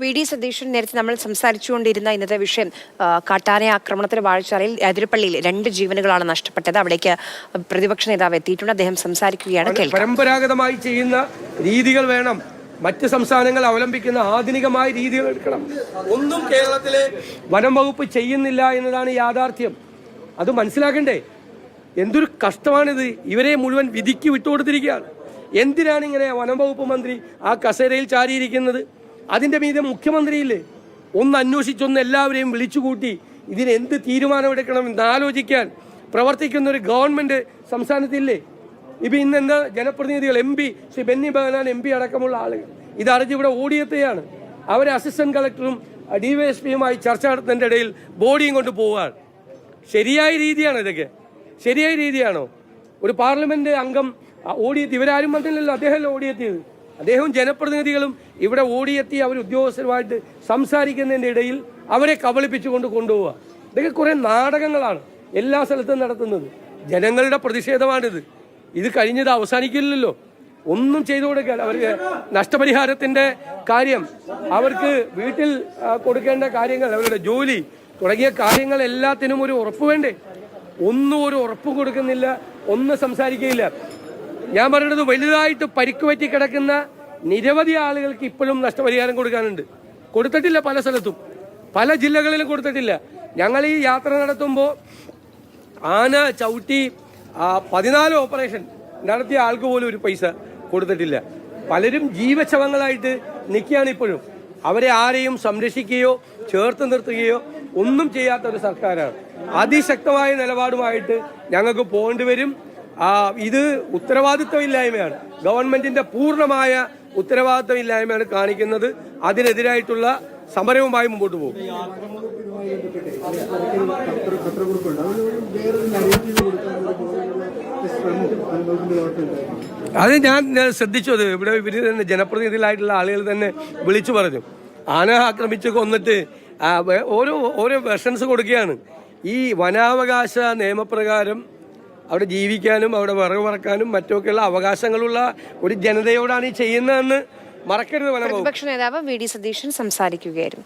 VD. Satheesan നേരത്തെ നമ്മൾ സംസാരിച്ചുകൊണ്ടിരുന്ന ഇന്നത്തെ വിഷയം കാട്ടാന ആക്രമണത്തിന് വാഴച്ചാലയിൽ അതിരപ്പള്ളിയിൽ 2 ജീവനുകളാണ് നഷ്ടപ്പെട്ടത്. അവിടേക്ക് പ്രതിപക്ഷ നേതാവ് എത്തിയിട്ടുണ്ട്. അദ്ദേഹം സംസാരിക്കുകയാണ്. പരമ്പരാഗതമായി ചെയ്യുന്ന രീതികൾ വേണം, മറ്റ് സംസ്ഥാനങ്ങൾ അവലംബിക്കുന്ന ആധുനികമായ രീതികൾ എടുക്കണം. ഒന്നും കേരളത്തിലെ വനം വകുപ്പ് ചെയ്യുന്നില്ല എന്നതാണ് യാഥാർത്ഥ്യം. അത് മനസ്സിലാക്കണ്ടേ? എന്തൊരു കഷ്ടമാണിത്. ഇവരെ മുഴുവൻ വിധിക്ക് വിട്ടുകൊടുത്തിരിക്കുകയാണ്. എന്തിനാണ് ഇങ്ങനെ വനം വകുപ്പ് മന്ത്രി ആ കസേരയിൽ ചാരിയിരിക്കുന്നത്? അതിൻ്റെ മീതെ മുഖ്യമന്ത്രിയില്ലേ? ഒന്ന് അന്വേഷിച്ചൊന്ന് എല്ലാവരെയും വിളിച്ചുകൂട്ടി ഇതിന് എന്ത് തീരുമാനമെടുക്കണം എന്ന് ആലോചിക്കാൻ പ്രവർത്തിക്കുന്ന ഒരു ഗവൺമെൻറ് സംസ്ഥാനത്തില്ലേ? ഇപ്പം ഇന്ന് എന്താ ജനപ്രതിനിധികൾ MP ശ്രീ ബെന്നി ബെഹനാൻ MP അടക്കമുള്ള ആളുകൾ ഇതറിഞ്ഞ് ഇവിടെ ഓടിയെത്തുകയാണ്. അവരെ അസിസ്റ്റന്റ് കളക്ടറും DYSPയുമായി ചർച്ച നടത്തുന്നതിൻ്റെ ഇടയിൽ ബോഡിയും കൊണ്ട് പോവുകയാണ്. ശരിയായ രീതിയാണോ ഇതൊക്കെ? ശരിയായ രീതിയാണോ? ഒരു പാർലമെന്റ് അംഗം ഓടിയെത്തി, ഇവരാരും വന്നില്ലല്ലോ, അദ്ദേഹമല്ല ഓടിയെത്തിയത്. അദ്ദേഹവും ജനപ്രതിനിധികളും ഇവിടെ ഓടിയെത്തി അവർ ഉദ്യോഗസ്ഥരുമായിട്ട് സംസാരിക്കുന്നതിൻ്റെ ഇടയിൽ അവരെ കബളിപ്പിച്ചുകൊണ്ട് കൊണ്ടുപോവുക. ഇതൊക്കെ കുറേ നാടകങ്ങളാണ് എല്ലാ സ്ഥലത്തും നടത്തുന്നത്. ജനങ്ങളുടെ പ്രതിഷേധമാണിത്. ഇത് കഴിഞ്ഞത് അവസാനിക്കില്ലല്ലോ. ഒന്നും ചെയ്തു കൊടുക്കാൻ അവർക്ക് നഷ്ടപരിഹാരത്തിൻ്റെ കാര്യം, അവർക്ക് വീട്ടിൽ കൊടുക്കേണ്ട കാര്യങ്ങൾ, അവരുടെ ജോലി തുടങ്ങിയ കാര്യങ്ങൾ എല്ലാത്തിനും ഒരു ഉറപ്പ് വേണ്ടേ? ഒന്നും ഒരു ഉറപ്പ് കൊടുക്കുന്നില്ല, ഒന്നും സംസാരിക്കുകയില്ല. ഞാൻ പറയുന്നത് വലുതായിട്ട് പരിക്ക് പറ്റി കിടക്കുന്ന നിരവധി ആളുകൾക്ക് ഇപ്പോഴും നഷ്ടപരിഹാരം കൊടുക്കാനുണ്ട്. കൊടുത്തിട്ടില്ല, പല സ്ഥലത്തും പല ജില്ലകളിലും കൊടുത്തിട്ടില്ല. ഞങ്ങൾ ഈ യാത്ര നടത്തുമ്പോൾ ആന ചവിട്ടി 14 ഓപ്പറേഷൻ നടത്തിയ ആൾക്ക് പോലും ഒരു പൈസ കൊടുത്തിട്ടില്ല. പലരും ജീവശവങ്ങളായിട്ട് നിൽക്കുകയാണ് ഇപ്പോഴും. അവരെ ആരെയും സംരക്ഷിക്കുകയോ ചേർത്ത് നിർത്തുകയോ ഒന്നും ചെയ്യാത്ത ഒരു സർക്കാരാണ്. അതിശക്തമായ നിലപാടുമായിട്ട് ഞങ്ങൾക്ക് പോകേണ്ടി വരും. ഇത് ഉത്തരവാദിത്വമില്ലായ്മയാണ്, ഗവൺമെന്റിന്റെ പൂർണ്ണമായ ഉത്തരവാദിത്വമില്ലായ്മയാണ് കാണിക്കുന്നത്. അതിനെതിരായിട്ടുള്ള സമരവുമായി മുമ്പോട്ട് പോകും. അത് ഞാൻ ശ്രദ്ധിച്ചു. അത് ഇവിടെ ഇവര് തന്നെ ജനപ്രതിനിധികളായിട്ടുള്ള ആളുകൾ തന്നെ വിളിച്ചു പറഞ്ഞു. ആന ആക്രമിച്ച് കൊന്നിട്ട് ഓരോ വെർഷൻസ് കൊടുക്കുകയാണ്. ഈ വനാവകാശ നിയമപ്രകാരം അവിടെ ജീവിക്കാനും അവിടെ വിറക് പറക്കാനും മറ്റൊക്കെയുള്ള അവകാശങ്ങളുള്ള ഒരു ജനതയോടാണ് ഈ ചെയ്യുന്നതെന്ന് മറക്കരുത്. പ്രതിപക്ഷ നേതാവ് വി.ഡി. സതീശൻ സംസാരിക്കുകയായിരുന്നു.